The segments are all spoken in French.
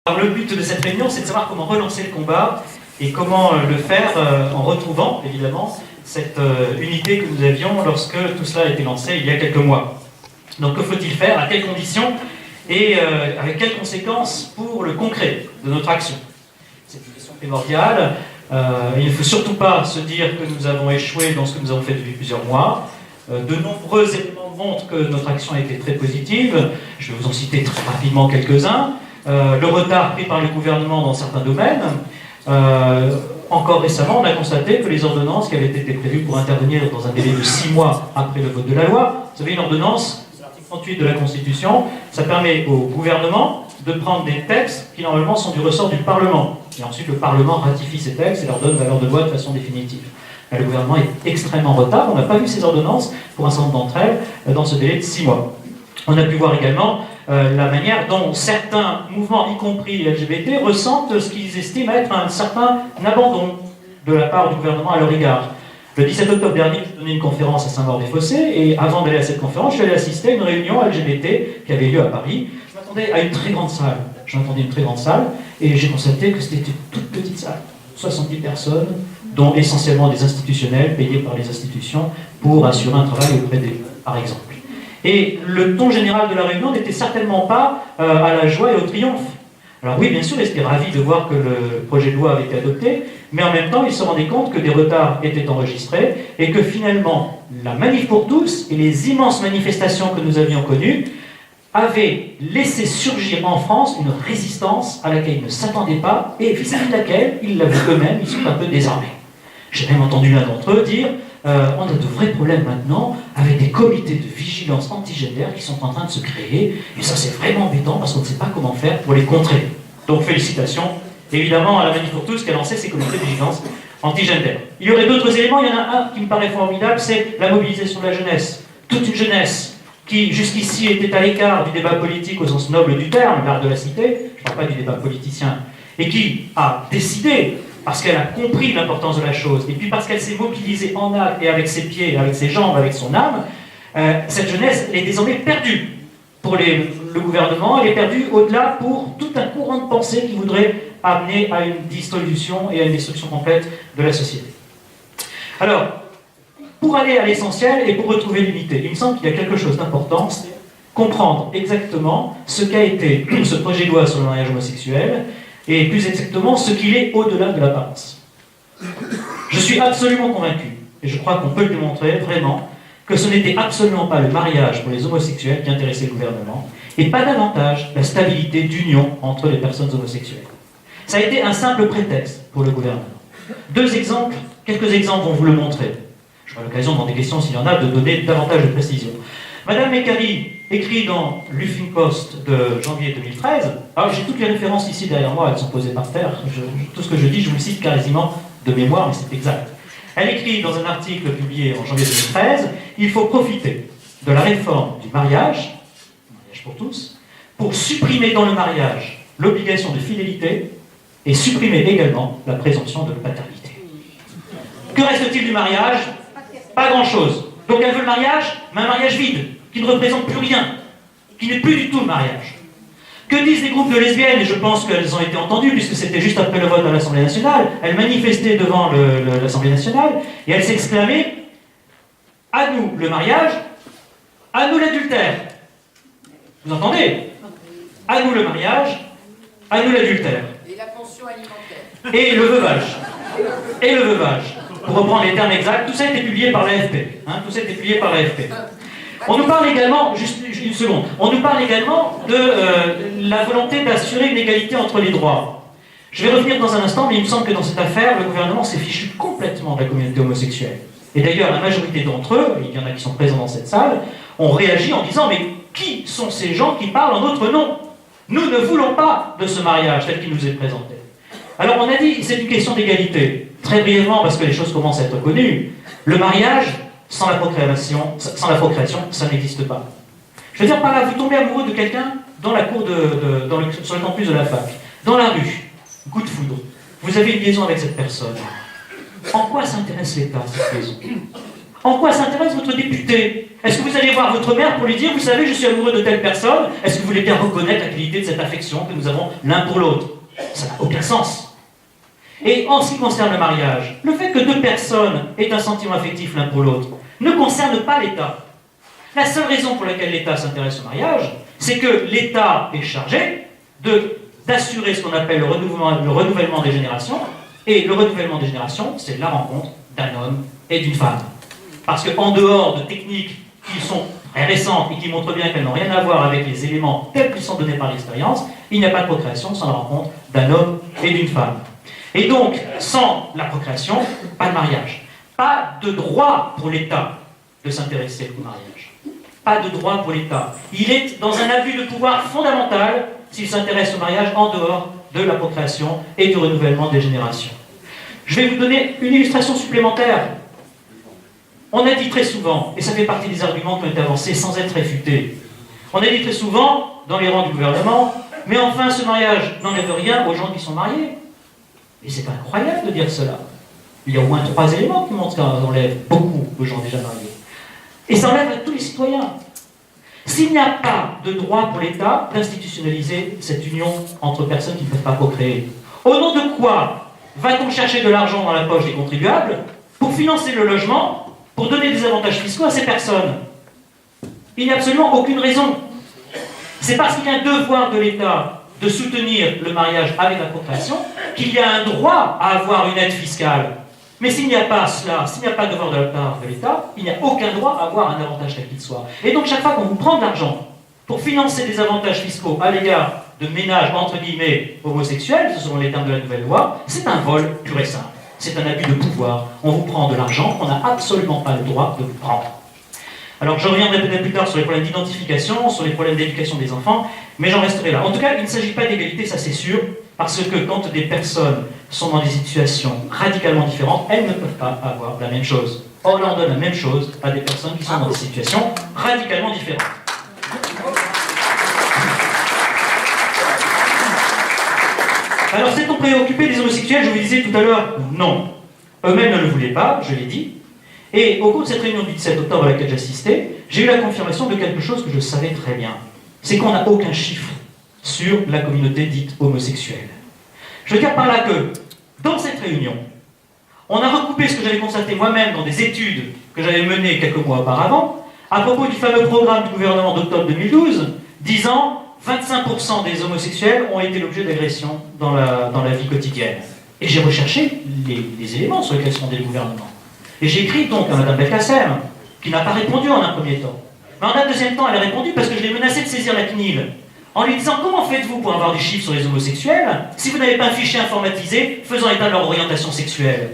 Alors, le but de cette réunion, c'est de savoir comment relancer le combat et comment le faire en retrouvant, évidemment, cette unité que nous avions lorsque tout cela a été lancé il y a quelques mois. Donc, que faut-il faire, à quelles conditions et avec quelles conséquences pour le concret de notre action? C'est une question primordiale. Il ne faut surtout pas se dire que nous avons échoué dans ce que nous avons fait depuis plusieurs mois. De nombreux éléments montrent que notre action a été très positive. Je vais vous en citer très rapidement quelques-uns. Le retard pris par le gouvernement dans certains domaines. Encore récemment, on a constaté que les ordonnances qui avaient été prévues pour intervenir dans un délai de 6 mois après le vote de la loi, vous savez, une ordonnance, c'est l'article 38 de la Constitution, ça permet au gouvernement de prendre des textes qui normalement sont du ressort du Parlement. Et ensuite, le Parlement ratifie ces textes et leur donne valeur de loi de façon définitive. Là, le gouvernement est extrêmement en retard. On n'a pas vu ces ordonnances, pour un certain nombre d'entre elles, dans ce délai de 6 mois. On a pu voir également la manière dont certains mouvements, y compris LGBT, ressentent ce qu'ils estiment être un certain abandon de la part du gouvernement à leur égard. Le 17 octobre dernier, j'ai donné une conférence à Saint-Maur-des-Fossés, et avant d'aller à cette conférence, je suis allé assister à une réunion LGBT qui avait lieu à Paris. Je m'attendais à une très grande salle. J'entendais une très grande salle, et j'ai constaté que c'était une toute petite salle. 70 personnes, dont essentiellement des institutionnels, payés par les institutions, pour assurer un travail auprès d'eux, par exemple. Et le ton général de la réunion n'était certainement pas à la joie et au triomphe. Alors oui, bien sûr, ils étaient ravis de voir que le projet de loi avait été adopté, mais en même temps, ils se rendaient compte que des retards étaient enregistrés et que finalement, la Manif pour tous et les immenses manifestations que nous avions connues avaient laissé surgir en France une résistance à laquelle ils ne s'attendaient pas et vis-à-vis de laquelle, ils l'avouent eux-mêmes, ils sont un peu désarmés. J'ai même entendu l'un d'entre eux dire on a de vrais problèmes maintenant avec des comités de vigilance anti-gender qui sont en train de se créer, et ça c'est vraiment embêtant parce qu'on ne sait pas comment faire pour les contrer. Donc félicitations, évidemment, à la Manif pour tous qui a lancé ces comités de vigilance anti-gender. Il y aurait d'autres éléments, il y en a un qui me paraît formidable, c'est la mobilisation de la jeunesse. Toute une jeunesse qui jusqu'ici était à l'écart du débat politique au sens noble du terme, l'art de la cité, je ne parle pas du débat politicien, et qui a décidé, parce qu'elle a compris l'importance de la chose, et puis parce qu'elle s'est mobilisée en acte et avec ses pieds, avec ses jambes, avec son âme, cette jeunesse elle est désormais perdue pour le gouvernement, elle est perdue au-delà pour tout un courant de pensée qui voudrait amener à une dissolution et à une destruction complète de la société. Alors, pour aller à l'essentiel et pour retrouver l'unité, il me semble qu'il y a quelque chose d'important, c'est comprendre exactement ce qu'a été ce projet de loi sur le mariage homosexuel, et plus exactement ce qu'il est au-delà de l'apparence. Je suis absolument convaincu, et je crois qu'on peut le démontrer vraiment, que ce n'était absolument pas le mariage pour les homosexuels qui intéressait le gouvernement, et pas davantage la stabilité d'union entre les personnes homosexuelles. Ça a été un simple prétexte pour le gouvernement. Quelques exemples vont vous le montrer. J'aurai l'occasion dans des questions, s'il y en a, de donner davantage de précision. Madame Mécari écrit dans l'Huffington Post de janvier 2013, alors j'ai toutes les références ici derrière moi, elles sont posées par terre, tout ce que je dis, je vous le cite quasiment de mémoire, mais c'est exact. Elle écrit dans un article publié en janvier 2013, il faut profiter de la réforme du mariage pour tous, pour supprimer dans le mariage l'obligation de fidélité et supprimer également la présomption de paternité. Que reste-t-il du mariage? Pas grand-chose. Donc elle veut le mariage, mais un mariage vide, qui ne représente plus rien, qui n'est plus du tout le mariage. Que disent les groupes de lesbiennes? Et je pense qu'elles ont été entendues, puisque c'était juste après le vote à l'Assemblée nationale. Elles manifestaient devant l'Assemblée nationale, et elles s'exclamaient « À nous le mariage, à nous l'adultère ». Vous entendez? À nous le mariage, à nous l'adultère. Et la pension alimentaire. Et le veuvage. Et le veuvage. Pour reprendre les termes exacts, tout ça a été publié par l'AFP. Tout ça a été publié par l'AFP. On nous parle également, juste une seconde, on nous parle également de la volonté d'assurer une égalité entre les droits. Je vais revenir dans un instant, mais il me semble que dans cette affaire, le gouvernement s'est fichu complètement de la communauté homosexuelle. Et d'ailleurs, la majorité d'entre eux, et il y en a qui sont présents dans cette salle, ont réagi en disant « Mais qui sont ces gens qui parlent en notre nom? Nous ne voulons pas de ce mariage tel qu'il nous est présenté. » Alors on a dit, c'est une question d'égalité. Très brièvement, parce que les choses commencent à être connues, le mariage, sans la procréation, ça n'existe pas. Je veux dire par là, vous tombez amoureux de quelqu'un dans la cour sur le campus de la fac, dans la rue, coup de foudre. Vous avez une liaison avec cette personne. En quoi s'intéresse l'État, cette liaison? En quoi ça intéresse votre député? Est-ce que vous allez voir votre mère pour lui dire, vous savez, je suis amoureux de telle personne? Est-ce que vous voulez bien reconnaître la qualité de cette affection que nous avons l'un pour l'autre? Ça n'a aucun sens. Et en ce qui concerne le mariage, le fait que deux personnes aient un sentiment affectif l'un pour l'autre ne concerne pas l'État. La seule raison pour laquelle l'État s'intéresse au mariage, c'est que l'État est chargé d'assurer ce qu'on appelle le renouvellement des générations. Et le renouvellement des générations, c'est la rencontre d'un homme et d'une femme. Parce qu'en dehors de techniques qui sont très récentes et qui montrent bien qu'elles n'ont rien à voir avec les éléments tels qu'ils sont donnés par l'expérience, il n'y a pas de procréation sans la rencontre d'un homme et d'une femme. Et donc, sans la procréation, pas de mariage. Pas de droit pour l'État de s'intéresser au mariage. Pas de droit pour l'État. Il est dans un abus de pouvoir fondamental s'il s'intéresse au mariage en dehors de la procréation et du renouvellement des générations. Je vais vous donner une illustration supplémentaire. On a dit très souvent, et ça fait partie des arguments qui ont été avancés sans être réfutés, on a dit très souvent, dans les rangs du gouvernement, mais enfin ce mariage n'enlève rien aux gens qui sont mariés. Et c'est incroyable de dire cela. Il y a au moins 3 éléments qui montrent qu'on enlève beaucoup aux gens déjà mariés. Et ça enlève à tous les citoyens. S'il n'y a pas de droit pour l'État d'institutionnaliser cette union entre personnes qui ne peuvent pas procréer, au nom de quoi va-t-on chercher de l'argent dans la poche des contribuables pour financer le logement, pour donner des avantages fiscaux à ces personnes? Il n'y a absolument aucune raison. C'est parce qu'il y a un devoir de l'État de soutenir le mariage avec la procréation qu'il y a un droit à avoir une aide fiscale. Mais s'il n'y a pas cela, s'il n'y a pas de devoir de la part de l'État, il n'y a aucun droit à avoir un avantage quel qu'il soit. Et donc chaque fois qu'on vous prend de l'argent pour financer des avantages fiscaux à l'égard de ménages entre guillemets homosexuels, selon les termes de la nouvelle loi, c'est un vol pur et simple. C'est un abus de pouvoir. On vous prend de l'argent qu'on n'a absolument pas le droit de vous prendre. Alors je reviendrai peut-être plus tard sur les problèmes d'identification, sur les problèmes d'éducation des enfants, mais j'en resterai là. En tout cas, il ne s'agit pas d'égalité, ça c'est sûr, parce que quand des personnes sont dans des situations radicalement différentes, elles ne peuvent pas avoir la même chose. Or là, on donne la même chose à des personnes qui sont dans des situations radicalement différentes. Alors, s'est-on préoccupé des homosexuels? Je vous disais tout à l'heure, non. Eux-mêmes ne le voulaient pas, je l'ai dit. Et au cours de cette réunion du 17 octobre à laquelle j'assistais, j'ai eu la confirmation de quelque chose que je savais très bien. C'est qu'on n'a aucun chiffre sur la communauté dite homosexuelle. Je veux dire par là que, dans cette réunion, on a recoupé ce que j'avais constaté moi-même dans des études que j'avais menées quelques mois auparavant, à propos du fameux programme du gouvernement d'octobre 2012, disant 25% des homosexuels ont été l'objet d'agressions dans la vie quotidienne. Et j'ai recherché les éléments sur lesquels se fondait le gouvernement. Et j'ai écrit donc à Mme Belkacem, qui n'a pas répondu en un premier temps. Mais en un deuxième temps, elle a répondu parce que je l'ai menacé de saisir la CNIL, en lui disant comment faites-vous pour avoir des chiffres sur les homosexuels si vous n'avez pas un fichier informatisé faisant état de leur orientation sexuelle?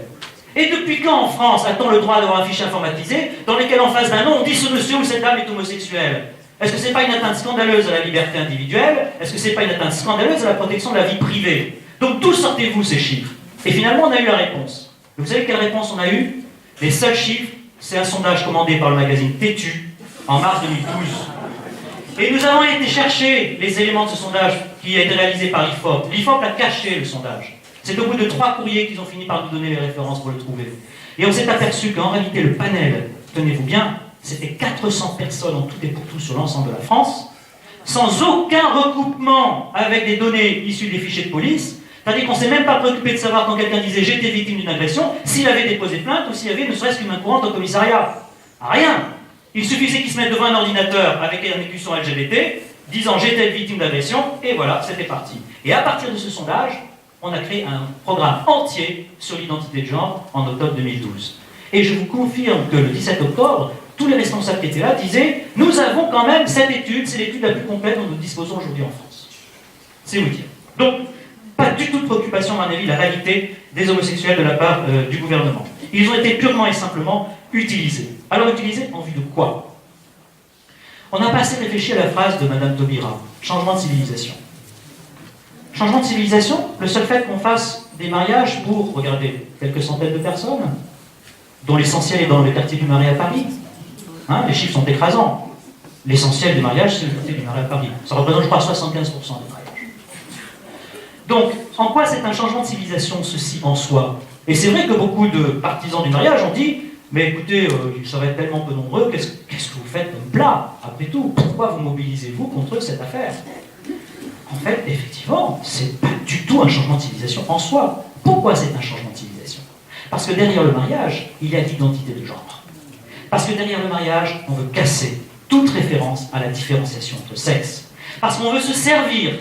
Et depuis quand en France a-t-on le droit d'avoir un fichier informatisé dans lequel en face d'un nom on dit ce monsieur ou cette dame est homosexuel? Est-ce que ce n'est pas une atteinte scandaleuse à la liberté individuelle? Est-ce que ce n'est pas une atteinte scandaleuse à la protection de la vie privée? Donc d'où sortez-vous ces chiffres? Et finalement on a eu la réponse. Vous savez quelle réponse on a eu? Les seuls chiffres, c'est un sondage commandé par le magazine Têtu en mars 2012. Et nous avons été chercher les éléments de ce sondage qui a été réalisé par l'IFOP. L'IFOP a caché le sondage. C'est au bout de 3 courriers qu'ils ont fini par nous donner les références pour le trouver. Et on s'est aperçu qu'en réalité, le panel, tenez-vous bien, c'était 400 personnes en tout et pour tout sur l'ensemble de la France, sans aucun recoupement avec des données issues des fichiers de police. C'est-à-dire qu'on ne s'est même pas préoccupé de savoir quand quelqu'un disait « j'ai été victime d'une agression », s'il avait déposé plainte ou s'il y avait ne serait-ce qu'une main courante au commissariat. Rien. Il suffisait qu'il se mette devant un ordinateur avec une élocution LGBT, disant « j'ai été victime d'agression », et voilà, c'était parti. Et à partir de ce sondage, on a créé un programme entier sur l'identité de genre en octobre 2012. Et je vous confirme que le 17 octobre, tous les responsables qui étaient là disaient « nous avons quand même cette étude, c'est l'étude la plus complète dont nous disposons aujourd'hui en France ». C'est vous dire. Donc, pas du tout de préoccupation, à mon avis, la réalité des homosexuels de la part du gouvernement. Ils ont été purement et simplement utilisés. Alors utilisés en vue de quoi? On n'a pas assez réfléchi à la phrase de Madame Taubira, changement de civilisation. Changement de civilisation, le seul fait qu'on fasse des mariages pour, regardez, quelques centaines de personnes, dont l'essentiel est dans le quartier du Marais à Paris. Hein, les chiffres sont écrasants. L'essentiel des mariages, c'est le quartier du Marais à Paris. Ça représente, je crois, 75% des mariages. Donc, en quoi c'est un changement de civilisation, ceci en soi? Et c'est vrai que beaucoup de partisans du mariage ont dit Mais écoutez, ils seraient tellement peu nombreux, qu'est-ce que vous faites comme plat? Après tout, pourquoi vous mobilisez-vous contre cette affaire? En fait, effectivement, c'est pas du tout un changement de civilisation en soi. Pourquoi c'est un changement de civilisation? Parce que derrière le mariage, il y a l'identité de genre. Parce que derrière le mariage, on veut casser toute référence à la différenciation entre sexes. Parce qu'on veut se servir,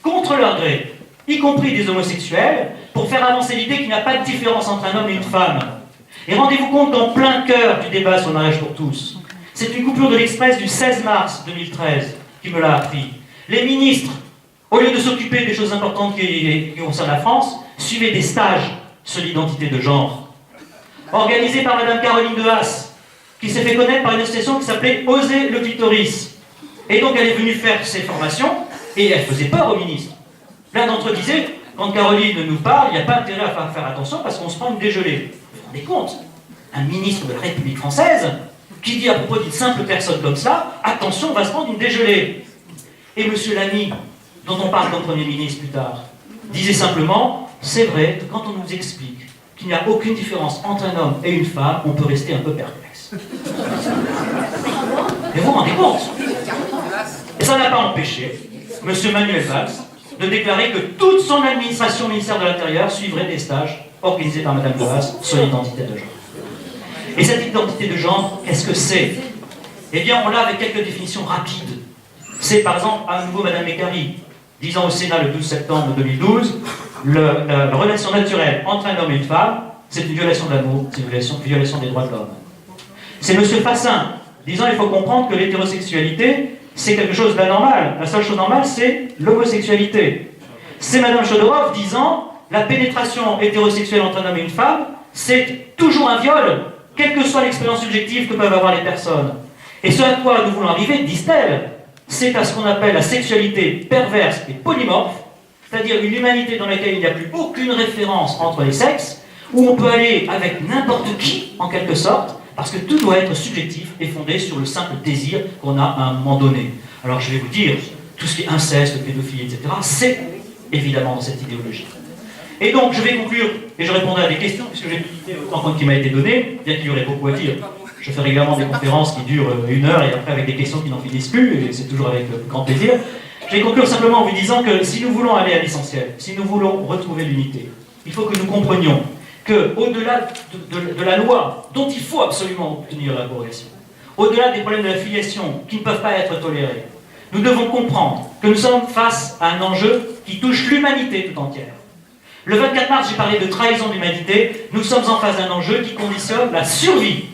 contre leur gré, y compris des homosexuels, pour faire avancer l'idée qu'il n'y a pas de différence entre un homme et une femme. Et rendez-vous compte qu'en plein cœur du débat sur le mariage pour tous, c'est une coupure de l'Express du 16 mars 2013 qui me l'a appris. Les ministres, au lieu de s'occuper des choses importantes qui concernent la France, suivaient des stages sur l'identité de genre, organisés par Madame Caroline Dehaas, qui s'est fait connaître par une association qui s'appelait Oser le clitoris. Et donc elle est venue faire ces formations, et elle faisait peur aux ministres. L'un d'entre eux disait, quand Caroline nous parle, il n'y a pas intérêt à faire attention parce qu'on se prend une dégelée. Vous vous rendez compte? Un ministre de la République française qui dit à propos d'une simple personne comme ça, attention, on va se prendre une dégelée. Et M. Lamy, dont on parle comme Premier ministre plus tard, disait simplement, c'est vrai que quand on nous explique qu'il n'y a aucune différence entre un homme et une femme, on peut rester un peu perplexe. Mais vous vous rendez compte? Et ça n'a pas empêché M. Manuel Valls de déclarer que toute son administration, ministère de l'Intérieur, suivrait des stages organisés par Mme Dehaas sur l'identité de genre. Et cette identité de genre, qu'est-ce que c'est? Eh bien, on l'a avec quelques définitions rapides. C'est par exemple, à nouveau Mme Mécari, disant au Sénat le 12 septembre 2012, la relation naturelle entre un homme et une femme, c'est une violation de l'amour, c'est une violation des droits de l'homme. C'est M. Fassin, disant il faut comprendre que l'hétérosexualité, c'est quelque chose d'anormal. La seule chose normale, c'est l'homosexualité. C'est Mme Chodorov disant la pénétration hétérosexuelle entre un homme et une femme, c'est toujours un viol, quelle que soit l'expérience subjective que peuvent avoir les personnes. Et ce à quoi nous voulons arriver, disent-elles, c'est à ce qu'on appelle la sexualité perverse et polymorphe, c'est-à-dire une humanité dans laquelle il n'y a plus aucune référence entre les sexes, où on peut aller avec n'importe qui, en quelque sorte, parce que tout doit être subjectif et fondé sur le simple désir qu'on a à un moment donné. Alors je vais vous dire, tout ce qui est inceste, pédophilie, etc., c'est évidemment dans cette idéologie. Et donc je vais conclure, et je répondrai à des questions, puisque j'ai limité au temps qui m'a été donné, bien qu'il y aurait beaucoup à dire. Je fais régulièrement des conférences qui durent 1 heure, et après avec des questions qui n'en finissent plus, et c'est toujours avec grand plaisir. Je vais conclure simplement en vous disant que si nous voulons aller à l'essentiel, si nous voulons retrouver l'unité, il faut que nous comprenions qu'au-delà de la loi, dont il faut absolument obtenir l'abrogation, au-delà des problèmes de la filiation qui ne peuvent pas être tolérés, nous devons comprendre que nous sommes face à un enjeu qui touche l'humanité tout entière. Le 24 mars, j'ai parlé de trahison de l'humanité. Nous sommes en face d'un enjeu qui conditionne la survie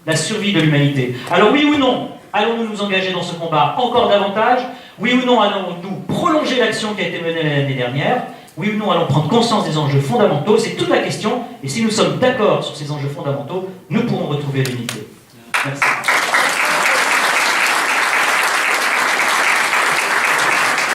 de l'humanité. Alors oui ou non, allons-nous nous engager dans ce combat encore davantage? Oui ou non, allons-nous prolonger l'action qui a été menée l'année dernière? Oui ou non, allons prendre conscience des enjeux fondamentaux? C'est toute la question, et si nous sommes d'accord sur ces enjeux fondamentaux, nous pourrons retrouver l'unité.